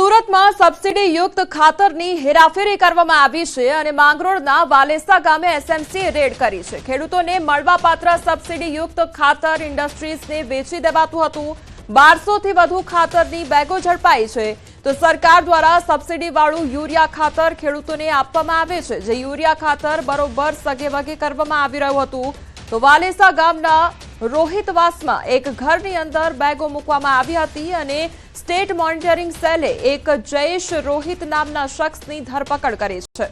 સુરતમાં સબસિડી યુક્ત ખાતરની હેરાફેરી કરવામાં આવી છે અને માંગરોળના વાલેસા ગામે એસએમસીએ રેડ કરી છે। ખેડૂતોને મળવાપાત્ર સબસિડી યુક્ત ખાતર ઇન્ડસ્ટ્રીઝને વેચી દેવાતું હતું। 1200 થી વધુ ખાતરની બેગો ઝડપાઈ છે। તો સરકાર દ્વારા સબસિડી વાળું યુરિયા ખાતર ખેડૂતોને આપવામાં આવે છે, જે યુરિયા ખાતર બરોબર સગેવગે કરવામાં આવી રહ્યું હતું। તો વાલેસા ગામના રોહિતવાસમાં એક ઘરની અંદર બેગો મૂકવામાં આવી હતી અને સ્ટેટ મોનિટરિંગ સેલે એક જયેશ રોહિત નામના શખ્સની ધરપકડ કરી છે।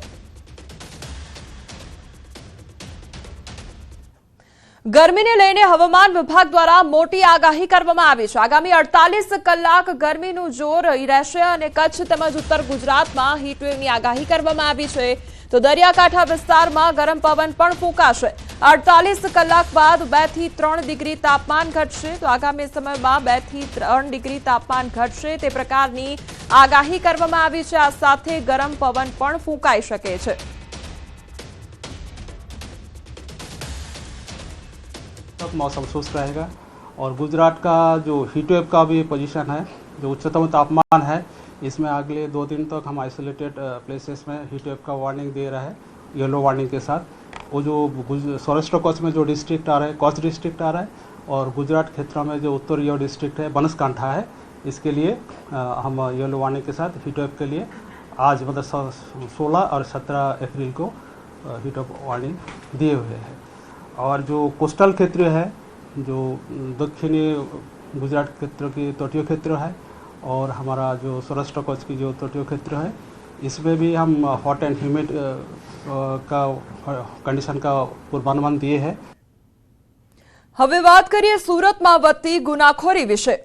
ગરમીને લઈને હવામાન વિભાગ દ્વારા મોટી આગાહી કરવામાં આવી છે। આગામી 48 કલાક ગરમીનું જોર રહેશે અને કચ્છ તેમજ ઉત્તર ગુજરાતમાં હીટવેવની આગાહી કરવામાં આવી છે। તો દરિયાકાંઠા વિસ્તારમાં ગરમ પવન પણ ફૂંકાશે। 48 કલાક બાદ 2 થી 3 ડિગ્રી તાપમાન ઘટશે। તો આગામી સમયમાં 2 થી 3 ડિગ્રી તાપમાન ઘટશે તે પ્રકારની આગાહી કરવામાં આવી છે। આ સાથે ગરમ પવન પણ ફૂંકાઈ શકે છે। मौसम शुष्क रहेगा और गुजरात का जो हीटवेव का भी पोजीशन है, जो उच्चतम तापमान है, इसमें अगले 2 दिन तक हम आइसोलेटेड प्लेसेस में हीटवेव का वार्निंग दे रहा है, येलो वार्निंग के साथ। वो जो सौराष्ट्र कच्छ में जो डिस्ट्रिक्ट आ रहा है, कच्छ डिस्ट्रिक्ट आ रहा है, और गुजरात क्षेत्र में जो उत्तरीय डिस्ट्रिक्ट है, बनासकांठा है, इसके लिए हम येलो वार्निंग के साथ हीटवेव के लिए आज मतलब 16 और 17 अप्रैल को हीटवेव वार्निंग दिए हुए हैं। और जो कोस्टल क्षेत्र है, जो दक्षिणी गुजरात क्षेत्र की तटीय क्षेत्र है और हमारा जो सौराष्ट्र कच्छ की जो तटीय क्षेत्र है, इसमें भी हम हॉट एंड ह्यूमिड का कंडीशन का पूर्वानुमान दिए हैं। હવે વાત કરીએ સુરતમાં વધતી ગુનાખોરી વિશે।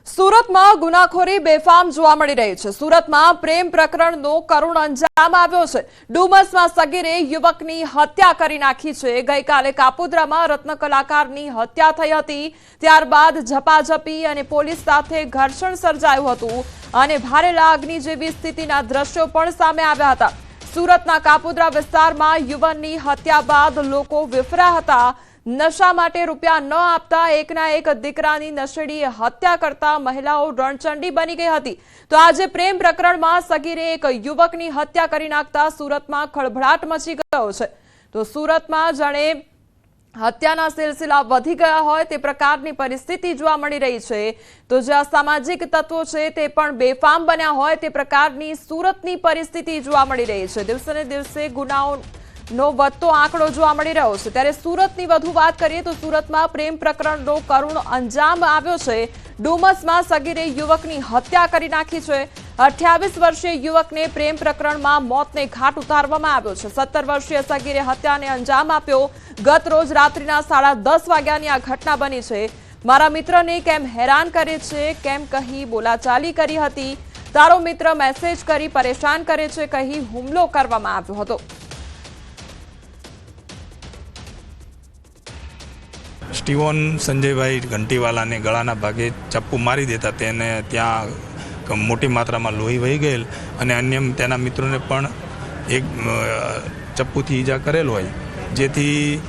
સુરતમાં ગુનાખોરી બેફામ જોવા મળી રહી છે। સુરતમાં પ્રેમ પ્રકરણનો કરુણ અંજામ આવ્યો છે। ડુમસમાં સગીરે યુવકની હત્યા કરી નાખી છે। ગઈકાલે કાપોદ્રામાં રત્ન કલાકારની હત્યા થઈ હતી, ત્યારબાદ ઝપાઝપી અને પોલીસ સાથે ઘર્ષણ સર્જાયું હતું અને ભારે લાગણી જેવી સ્થિતિના દ્રશ્યો પણ સામે આવ્યા હતા। સુરતના કાપોદ્રા વિસ્તારમાં યુવાનની હત્યા બાદ લોકો વિફર્યા હતા। નશા માટે રૂપિયા ન આપતા એકના એક દીકરાની નશેડીએ હત્યા કરતા મહિલાઓ રણચંડી બની ગઈ હતી। તો આજે પ્રેમ પ્રકરણમાં સગીરે એક યુવકની હત્યા કરી નાખતા સુરતમાં ખળભળાટ મચી ગયો છે। તો સુરતમાં જાણે હત્યાના સિલસિલા વધી ગયા હોય તે પ્રકારની પરિસ્થિતિ જોવા મળી રહી છે। તો જ્યાં સામાજિક તત્વો છે તે પણ બેફામ બન્યા હોય તે પ્રકારની સુરતની પરિસ્થિતિ જોવા મળી રહી છે। દિવસે ને દિવસે ગુનાઓ નો વધતો આંકડો જોવા મળી રહ્યો છે। ત્યારે સુરતની વધુ વાત કરીએ તો સુરતમાં પ્રેમ પ્રકરણનો કરુણ અંજામ આવ્યો છે। ડુમસમાં સગીરે યુવકની હત્યા કરી નાખી છે। 28 વર્ષીય યુવકને પ્રેમ પ્રકરણમાં મોતને ઘાટ ઉતારવામાં આવ્યો છે। 17 વર્ષીય સગીરે હત્યાને અંજામ આપ્યો। ગત રોજ રાત્રિના 10:30 વાગ્યાની આ ઘટના બની છે। મારા મિત્રને કેમ હેરાન કરે છે, કેમ કહી બોલાચાલી કરી હતી, તારો મિત્ર મેસેજ કરી પરેશાન કરે છે કહી હુમલો કરવામાં આવ્યો હતો। સ્ટીવન સંજયભાઈ ઘંટીવાલાને ગળાના ભાગે ચપ્પુ મારી દેતા તેને ત્યાં મોટી માત્રામાં લોહી વહી ગયેલ અને અન્ય તેના મિત્રોને પણ એક ચપ્પુથી ઈજા કરેલ હોય, જેથી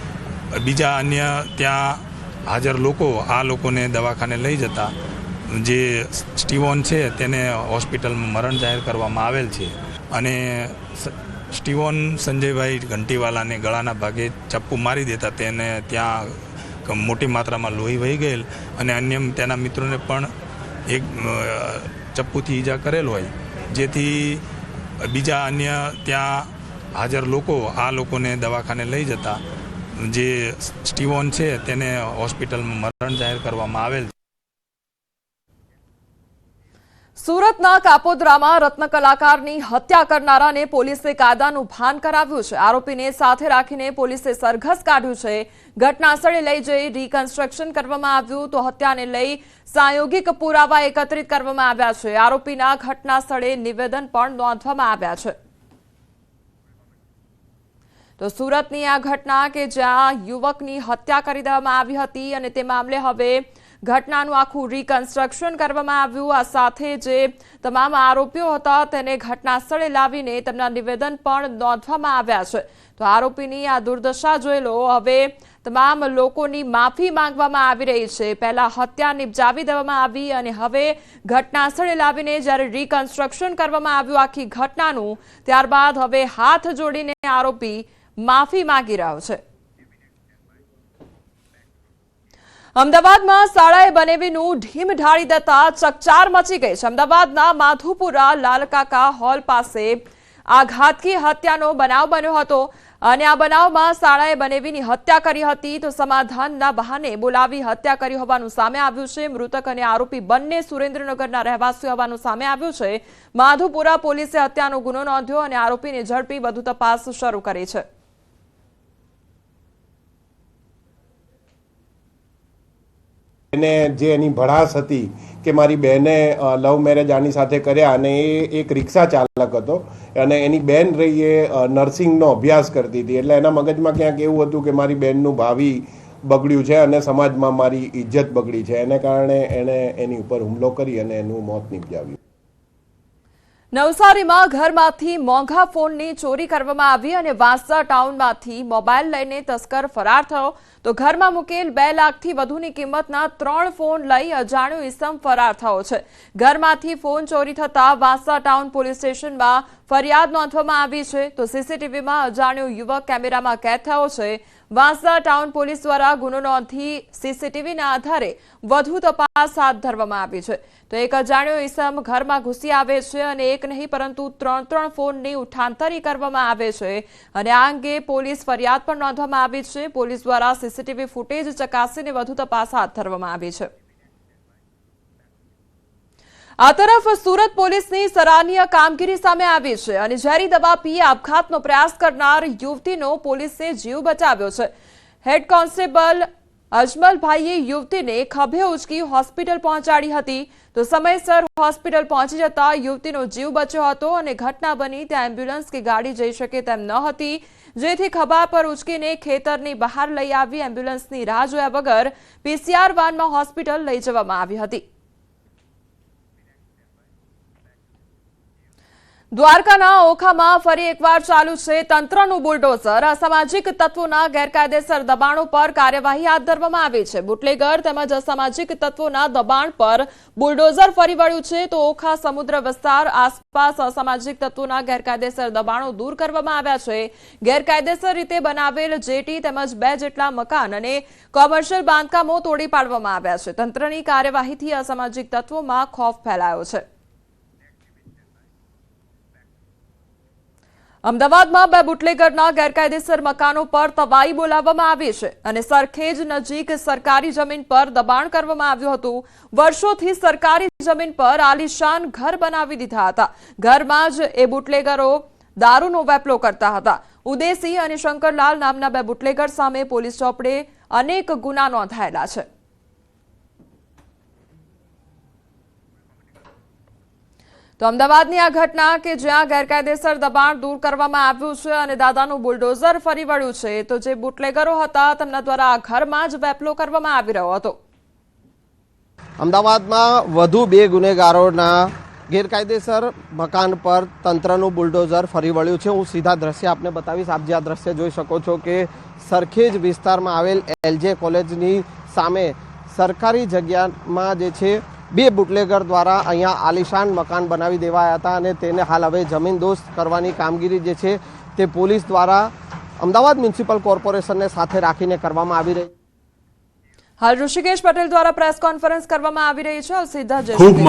બીજા અન્ય ત્યાં હાજર લોકો આ લોકોને દવાખાને લઈ જતા જે સ્ટીવન છે તેને હોસ્પિટલમાં મરણ જાહેર કરવામાં આવેલ છે અને સ્ટીવન સંજયભાઈ ઘંટીવાલાને ગળાના ભાગે ચપ્પુ મારી દેતા તેને ત્યાં મોટી માત્રામાં લોહી વહી ગયેલ અને અન્ય તેના મિત્રોને પણ એક ચપ્પુથી ઈજા કરેલ હોય, જેથી બીજા અન્ય ત્યાં હાજર લોકો આ લોકોને દવાખાને લઈ જતા જે સ્ટીવન છે તેને હોસ્પિટલમાં મરણ જાહેર કરવામાં આવેલ છે। સુરતના કાપોદ્રામાં રત્ન કલાકારની હત્યા કરનારાને પોલીસે કાયદાનું ભાન કરાવ્યું છે। આરોપીને સાથે રાખીને પોલીસે સરઘસ કાઢ્યું છે। ઘટના સ્થળે લઈ જઈ રિકન્સ્ટ્રક્શન કરવામાં આવ્યું તો હત્યાને લઈ પ્રાયોગિક પુરાવા એકત્રિત કરવામાં આવ્યા છે। આરોપીના ઘટના સ્થળે નિવેદન પણ નોંધવામાં આવ્યા છે। તો સુરતની આ ઘટના કે જ્યાં યુવકની હત્યા કરી દેવામાં આવી હતી અને તે મામલે હવે ઘટનાનું આખું રિકન્સ્ટ્રક્શન કરવામાં આવ્યું। આ સાથે જે તમામ આરોપીઓ હતા તેને ઘટના સ્થળે લાવીને તેમના નિવેદન પણ નોંધવામાં આવ્યા છે। તો આરોપીની આ દુર્દશા જોઈ લો, હવે તમામ લોકોની માફી માંગવામાં આવી રહી છે। પહેલા હત્યા નિપજાવી દેવામાં આવી અને હવે ઘટના સ્થળે લાવીને જ્યારે રિકન્સ્ટ્રક્શન કરવામાં આવ્યું આખી ઘટનાનું, ત્યારબાદ હવે હાથ જોડીને આરોપી માફી માંગી રહ્યો છે। અમદાવાદમાં શાળાએ બનેવીનું ઢીમ ઢાળી દેતા ચકચાર મચી ગઈ છે। અમદાવાદના માધુપુરા લાલકાકા હોલ પાસે આ ઘાતકી હત્યાનો બનાવ બન્યો હતો અને આ બનાવમાં શાળાએ બનેવીની હત્યા કરી હતી। તો સમાધાનના બહાને બોલાવી હત્યા કરી હોવાનું સામે આવ્યું છે। મૃતક અને આરોપી બંને સુરેન્દ્રનગરના રહેવાસી હોવાનું સામે આવ્યું છે। માધુપુરા પોલીસે હત્યાનો ગુનો નોંધ્યો અને આરોપીને ઝડપી વધુ તપાસ શરૂ કરી છે। એને જે એની ભડાસ હતી કે મારી બહેને લવ મેરેજ આની સાથે કર્યા અને એ એક રિક્ષા ચાલક હતો અને એની બહેન રહી એ નર્સિંગનો અભ્યાસ કરતી હતી, એટલે એના મગજમાં ક્યાંક એવું હતું કે મારી બહેનનું ભાવિ બગડ્યું છે અને સમાજમાં મારી ઇજ્જત બગડી છે, એને કારણે એણે એની ઉપર હુમલો કરી અને એનું મોત નિપજાવ્યું। નવસારીમાં ઘરમાંથી મોંઘા ફોનની ચોરી કરવામાં આવી અને વાંસદા ટાઉનમાંથી મોબાઈલ લઈને તસ્કર ફરાર થયો। તો ઘરમાં મૂકેલ 2 લાખથી વધુની કિંમતના 3 ફોન લઈ અજાણ્યો ઇસમ ફરાર થયો છે। ઘરમાંથી ફોન ચોરી થતા વાંસદા ટાઉન પોલીસ સ્ટેશનમાં ફરિયાદ નોંધવામાં આવી છે। તો સીસીટીવીમાં અજાણ્યો યુવક કેમેરામાં કેદ થયો છે। વાંસદા ટાઉન પોલીસ દ્વારા ગુનો નોંધી સીસીટીવીના આધારે વધુ તપાસ હાથ ધરવામાં આવી છે। તો એક અજાણ્યો ઇસમ ઘરમાં ઘૂસી આવે છે અને એક નહીં પરંતુ 3 ફોનની ઉઠાંતરી કરવામાં આવે છે અને આ અંગે પોલીસ ફરિયાદ પણ નોંધવામાં આવી છે। પોલીસ દ્વારા સીસીટીવી ફૂટેજ ચકાસીને વધુ તપાસ હાથ ધરવામાં આવી છે। આ તરફ સુરત પોલીસની સરાહનીય કામગીરી સામે આવી છે અને ઝેરી દવા પી આપઘાતનો પ્રયાસ કરનાર યુવતીનો પોલીસે જીવ બચાવ્યો છે। હેડ કોન્સ્ટેબલ અજમલભાઈએ યુવતીને ખભે ઉચકી હોસ્પિટલ પહોંચાડી હતી। તો સમયસર હોસ્પિટલ પહોંચી જતા યુવતીનો જીવ બચ્યો હતો અને ઘટના બની ત્યાં એમ્બ્યુલન્સ કે ગાડી જઈ શકે તેમ ન હતી, જેથી ખભા પર ઉચકીને ખેતરની બહાર લઈ આવી એમ્બ્યુલન્સની રાહ જોયા વગર પીસીઆર વાનમાં હોસ્પિટલ લઈ જવામાં આવી હતી। દ્વારકાના ઓખામાં ફરી એકવાર ચાલુ છે તંત્રનું બુલડોઝર। અસામાજિક તત્વોના ગેરકાયદેસર દબાણો પર કાર્યવાહી હાથ ધરવામાં આવી છે। બુટલેગર તેમજ અસામાજિક તત્વોના દબાણ પર બુલડોઝર ફરી વળ્યું છે। તો ઓખા સમુદ્ર વિસ્તાર આસપાસ અસામાજિક તત્વોના ગેરકાયદેસર દબાણો દૂર કરવામાં આવ્યા છે। ગેરકાયદેસર રીતે બનાવેલ જેટી તેમજ 2 જેટલા મકાન અને કોમર્શિયલ બાંધકામો તોડી પાડવામાં આવ્યા છે। તંત્રની કાર્યવાહીથી અસામાજિક તત્વોમાં ખોફ ફેલાયો છે। અમદાવાદમાં 2 બુટલેગરના ગેરકાયદેસર મકાનો પર તવાઈ બોલાવવામાં આવી છે અને સરખેજ નજીક સરકારી જમીન પર દબાણ કરવામાં આવ્યું હતું। વર્ષોથી સરકારી જમીન પર આલીશાન ઘર બનાવી દીધા હતા। ઘરમાં જ એ બુટલેગરો દારૂનો વેપલો કરતા હતા। ઉદેસી અને શંકરલાલ નામના 2 બુટલેગર સામે પોલીસ ચોપડે અનેક ગુના નોંધાયેલા છે। તો અમદાવાદની આ ઘટના કે જ્યાં ગેરકાયદેસર દબાણ દૂર કરવામાં આવ્યું છે અને દાદાનું બુલડોઝર ફરી વળ્યું છે, તો જે બુટલેગરો હતા તેમના દ્વારા આ ઘરમાં જ વેપલો કરવામાં આવી રહ્યો હતો। અમદાવાદમાં વધુ 2 ગુનેગારોના ગેરકાયદેસર મકાન પર તંત્રનું બુલડોઝર ફરી વળ્યું છે। હું સીધા દ્રશ્ય આપને બતાવીશ। આપ જે આ દ્રશ્ય જોઈ શકો છો કે સરખેજ વિસ્તારમાં આવેલ એલજે કોલેજની સામે સરકારી જગ્યામાં જે છે 2 બુટલેગર દ્વારા અહીંયા આલિશાન મકાન બનાવી દેવાયા હતા અને તેને હાલ હવે જમીનદોસ્ત કરવાની કામગીરી જે છે તે પોલીસ દ્વારા અમદાવાદ મ્યુનિસિપલ કોર્પોરેશનને સાથે રાખીને કરવામાં આવી રહી છે। હાલ ઋષિકેશ પટેલ દ્વારા પ્રેસ કોન્ફરન્સ કરવામાં આવી રહી છે। સીધા ખૂબ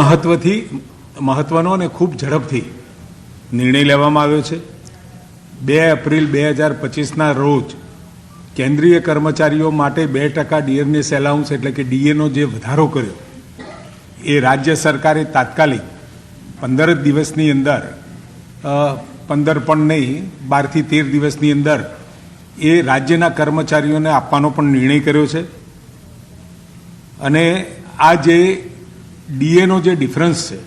મહત્વનો અને ખૂબ ઝડપથી નિર્ણય લેવામાં આવ્યો છે। 2 એપ્રિલ 2025ના રોજ કેન્દ્રીય કર્મચારીઓ માટે 2% ડિયરનેસ એલાઉન્સ એટલે કે ડીએનો જે વધારો કર્યો એ રાજ્ય સરકારે તાત્કાલિક 15 દિવસની અંદર 15 પણ નહીં 12 થી 13 દિવસની અંદર એ રાજ્યના કર્મચારીઓને આપવાનો પણ નિર્ણય કર્યો છે। અને આ જે ડીએનો જે ડિફરન્સ છે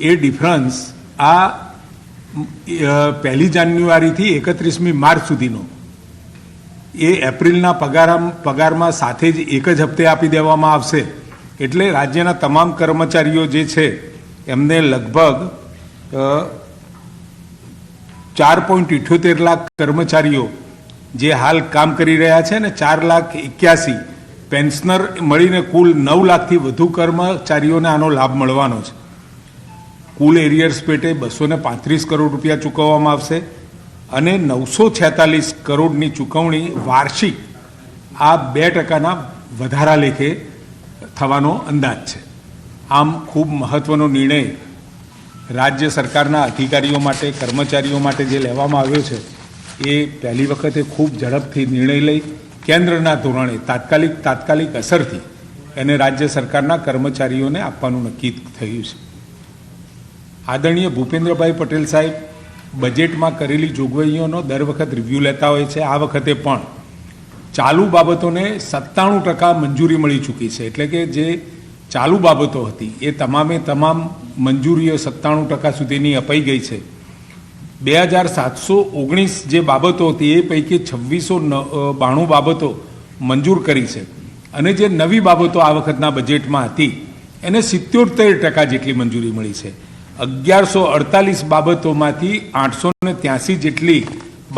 એ ડિફરન્સ આ 1 જાન્યુઆરીથી 31મી માર્ચ સુધીનો એ એપ્રિલના પગારમાં સાથે જ એક જ હપ્તે આપી દેવામાં આવશે। એટલે રાજ્યના તમામ કર્મચારીઓ જે છે એમને લગભગ 4.78 લાખ કર્મચારીઓ જે હાલ કામ કરી રહ્યા છે ને 4,81,000 પેન્શનર મળીને કુલ 9 લાખથી વધુ કર્મચારીઓને આનો લાભ મળવાનો છે. કુલ એરિયર્સ પેટે 235 કરોડ રૂપિયા ચૂકવવામાં આવશે અને 946 કરોડની ચૂકવણી વાર્ષિક આ 2% વધારા લેખે થવાનો અંદાજ છે. આમ ખૂબ મહત્વનો નિર્ણય રાજ્ય સરકારના અધિકારીઓ માટે, કર્મચારીઓ માટે જે લેવામાં આવ્યો છે એ પહેલી વખતે ખૂબ ઝડપથી નિર્ણય લઈ કેન્દ્રના ધોરણે તાત્કાલિક અસરથી એને રાજ્ય સરકારના કર્મચારીઓને આપવાનું નક્કી થયું છે. આદરણીય ભૂપેન્દ્રભાઈ પટેલ સાહેબ બજેટમાં કરેલી જોગવાઈઓનો દર વખત રિવ્યૂ લેતા હોય છે. આ વખતે પણ ચાલુ બાબતોને 97% મંજૂરી મળી ચૂકી છે. એટલે કે જે ચાલુ બાબતો હતી એ તમામ મંજૂરીઓ 97% સુધીની અપાઈ ગઈ છે. 2719 જે બાબતો હતી એ પૈકી 2692 બાબતો મંજૂર કરી છે અને જે નવી બાબતો આ વખતના બજેટમાં હતી એને 77% જેટલી મંજૂરી મળી છે. 1148 બાબતોમાંથી 883 જેટલી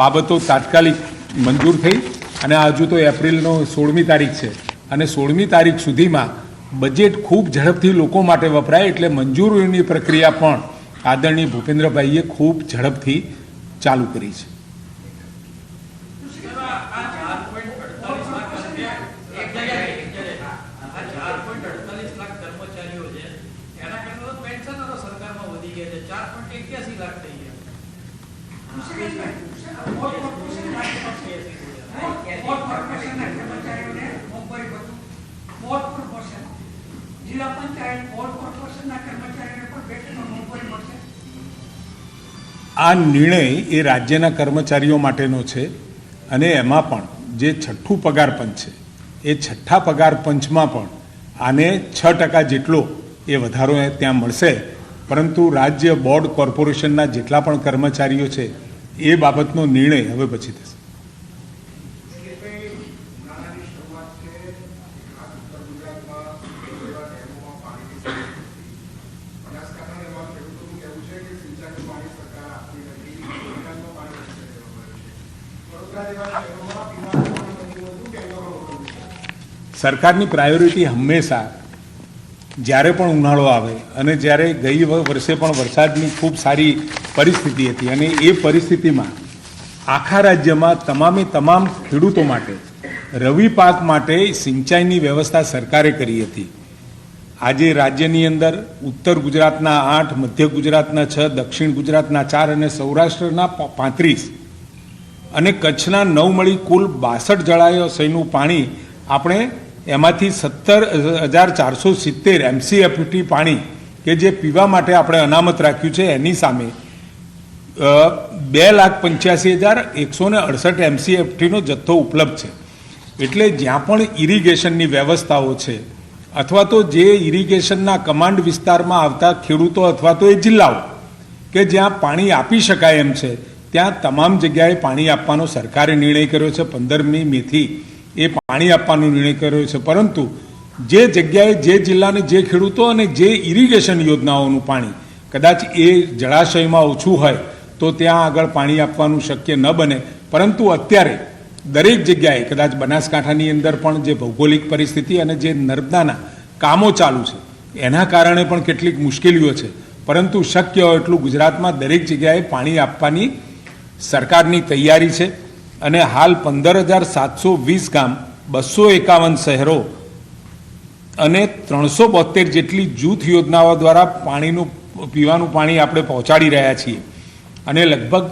બાબતો તાત્કાલિક મંજૂર થઈ અને હજુ તો એપ્રિલનો 16મી તારીખ છે અને 16મી તારીખ સુધીમાં બજેટ ખૂબ ઝડપથી લોકો માટે વપરાય એટલે મંજૂરીની પ્રક્રિયા પણ આદરણીય ભૂપેન્દ્રભાઈએ ખૂબ ઝડપથી ચાલુ કરી છે. આ નિર્ણય એ રાજ્યના કર્મચારીઓ માટેનો છે અને એમાં પણ જે છઠ્ઠું પગાર પંચ છે એ છઠ્ઠા પગાર પંચમાં પણ આને 6% જેટલો એ વધારો ત્યાં મળશે. પરંતુ રાજ્ય બોર્ડ કોર્પોરેશનના જેટલા પણ કર્મચારીઓ છે એ બાબતનો નિર્ણય હવે પછી થશે. સરકારની પ્રાયોરિટી હંમેશા જ્યારે પણ ઉનાળો આવે અને જ્યારે ગઈ વર્ષે પણ વરસાદની ખૂબ સારી પરિસ્થિતિ હતી અને એ પરિસ્થિતિમાં આખા રાજ્યમાં તમામ ખેડૂતો માટે રવિ પાક માટે સિંચાઈની વ્યવસ્થા સરકારે કરી હતી. આજે રાજ્યની અંદર ઉત્તર ગુજરાતના 8, મધ્ય ગુજરાતના 6, દક્ષિણ ગુજરાતના 4 અને સૌરાષ્ટ્રના 35 અને કચ્છના 9 મળી કુલ 62 જળાશયનું પાણી આપણે એમાંથી 17,470 MCFT પાણી કે જે પીવા માટે આપણે અનામત રાખ્યું છે એની સામે 2,85,168 MCFTનો જથ્થો ઉપલબ્ધ છે. એટલે જ્યાં પણ ઇરિગેશનની વ્યવસ્થાઓ છે અથવા તો જે ઇરિગેશનના કમાન્ડ વિસ્તારમાં આવતા ખેડૂતો અથવા તો એ જિલ્લાઓ કે જ્યાં પાણી આપી શકાય એમ છે ત્યાં તમામ જગ્યાએ પાણી આપવાનો સરકારે નિર્ણય કર્યો છે. 15મી મેથી એ પાણી આપવાનો નિર્ણય કર્યો છે. પરંતુ જે જગ્યાએ જે જિલ્લાને જે ખેડૂતો અને જે ઇરિગેશન યોજનાઓનું પાણી કદાચ એ જળાશયમાં ઓછું હોય તો ત્યાં આગળ પાણી આપવાનું શક્ય ન બને. પરંતુ અત્યારે દરેક જગ્યાએ કદાચ બનાસકાંઠાની અંદર પણ જે ભૌગોલિક પરિસ્થિતિ અને જે નર્મદાના કામો ચાલુ છે એના કારણે પણ કેટલીક મુશ્કેલીઓ છે. પરંતુ શક્ય હોય એટલું ગુજરાતમાં દરેક જગ્યાએ પાણી આપવાની સરકારની તૈયારી છે અને હાલ 15,720 ગામ, 251 શહેરો અને 372 જેટલી જૂથ યોજનાઓ દ્વારા પીવાનું પાણી આપણે પહોંચાડી રહ્યા છીએ અને લગભગ